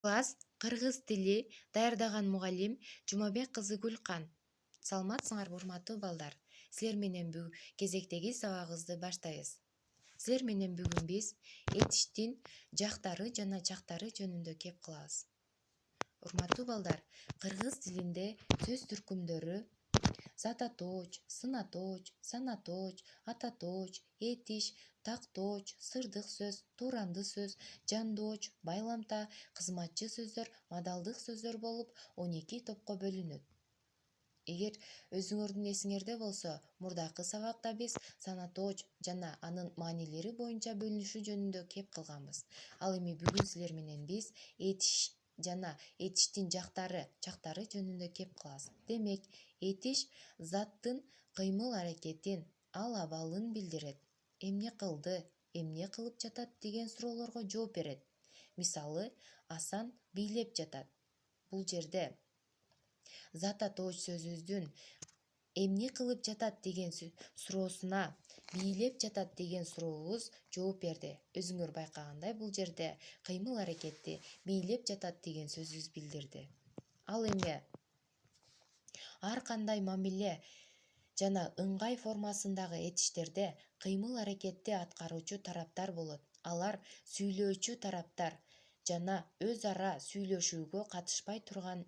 Класс кыргыз тили даярдаган мугалим Жумабек кызы Гүлкан. Саламатсыңарбы урматтуу балдар? Силер менен кезектеги сабагыбызды баштайбыз. Силер менен бүгүн биз этиштин жактары жана чактары жөнүндө кеп кылабыз. Урматтуу балдар, кыргыз тилинде сөз түркүмдөрү зататооч, сынатооч, санатооч, ататооч, этиш, тактооч, сырдык сөз, тууранды сөз, жандооч, байламта, кызматчы сөздөр, модалдык сөздөр болуп 12 топко бөлүнөт. Эгер өзүңөрдүн эсиңерде болсо, мурдакы сабакта биз санатооч жана анын маанилери боюнча бөлүнүшү жөнүндө кеп кылганбыз. Ал эми бүгүн силер менен биз этиш жана этиштин чактары жөнүндө кеп кылабыз. Демек, этиш заттын кыймыл аракетин, ал абалын билдирет. Эмне кылды, эмне кылып жатат деген суроолорго жооп берет. Мисалы, Асан бийлеп жатат. Бул жерде зататооч сөзүбүздүн эмне кылып жатат деген суроосуна бийлеп жатат деген сурообуз жооп берди. Өзүңөр байкагандай, бул жерде кыймыл аракетти бийлеп жатат деген сөзүбүз билдирди. Ал эми ар кандай мамиле жана ыңгай формасындагы этиштерде кыймыл аракетти аткаруучу тараптар болот. Алар сүйлөөчү тараптар жана өз ара сүйлөшүүгө катышпай турган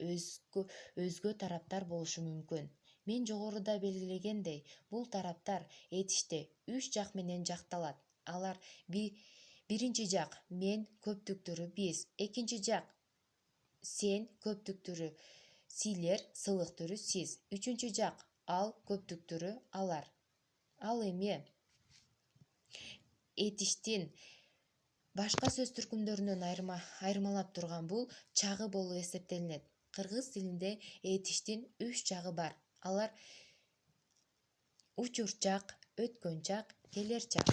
өзгө тараптар болушу мүмкүн. Мен жогоруда белгилегендей, бул тараптар этиште 3 жак менен жакталат. Алар биринчи жак мен, көптүктүрү биз, экинчи жак сен, көптүктүрү силер, сылыктүрү сиз, үчүнчү жак ал, көптүктүрү алар. Ал эми этиштин башка сөз түркүмдөрүнөн айырмалап турган бул чагы болуп эсептелинет. Кыргыз тилинде этиштин 3 жагы бар. Алар учур чак, өткөн чак, келер чак.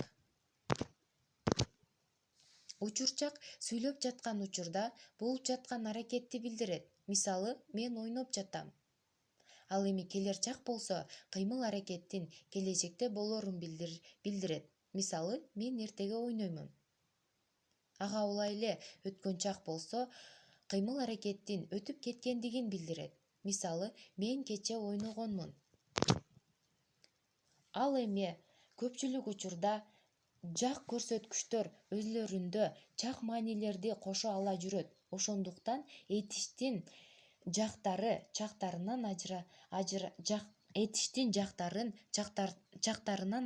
Учур чак сүйлөп жаткан учурда болуп жаткан аракетти билдирет. Мисалы, мен ойноп жатам. Ал эми келер чак болсо, кыймыл аракеттин келечекте болорун билдирет. Мисалы, мен эртеге ойноймун. Ага улай эле өткөн чак болсо, кыймыл аракеттин өтүп кеткендигин билдирет. Мисалы, мен кече ойногонмун. Ал эми көпчүлүк учурда жак көрсөткүчтөр өзлөрүндө чак маанилерди кошо ала жүрөт. Ошондуктан этиштин чактарынан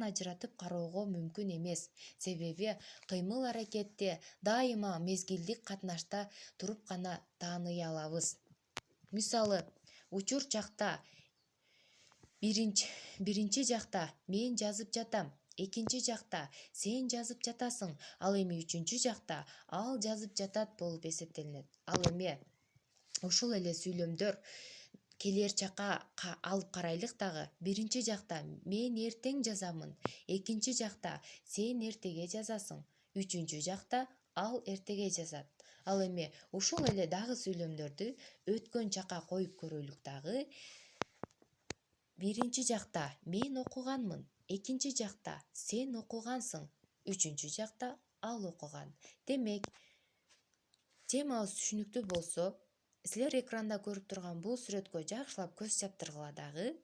ажыратып кароого мүмкүн эмес. Себеби кыймыл аракетти дайыма мезгилдик катнашта туруп гана тааный алабыз. Мисалы, учур чакта биринчи жакта мен жазып жатам, экинчи жакта сен жазып жатасың, ал эми үчүнчү жакта ал жазып жатат болуп эсептелинет. Ал эми ушул эле сүйлөмдөр келер чакка алып карайлык дагы. Биринчи жакта мен эртең жазамын, экинчи жакта сен эртеге жазасың, үчүнчү жакта ал эртеге жазат. Ал эми ушул эле дагы сүйлөмдөрдү өткөн чакка коюп көрөлүк дагы. Биринчи жакта мен окуганмын, экинчи жакта сен окугансың, үчүнчү жакта ал окуган. Демек, темабыз түшүнүктүү болсо, силер экранда көрүп турган бул сүрөткө жакшылап көз чаптыргыла дагы.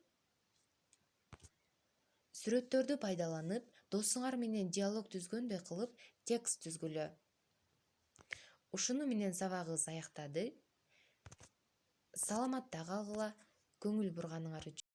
Сүрөттөрдү пайдаланып, досуңар менен диалог түзгөндөй кылып текст түзгүлө. Ушуну менен сабагыбыз аяктады. Саламатта калгыла, көңүл бурганыңар үчүн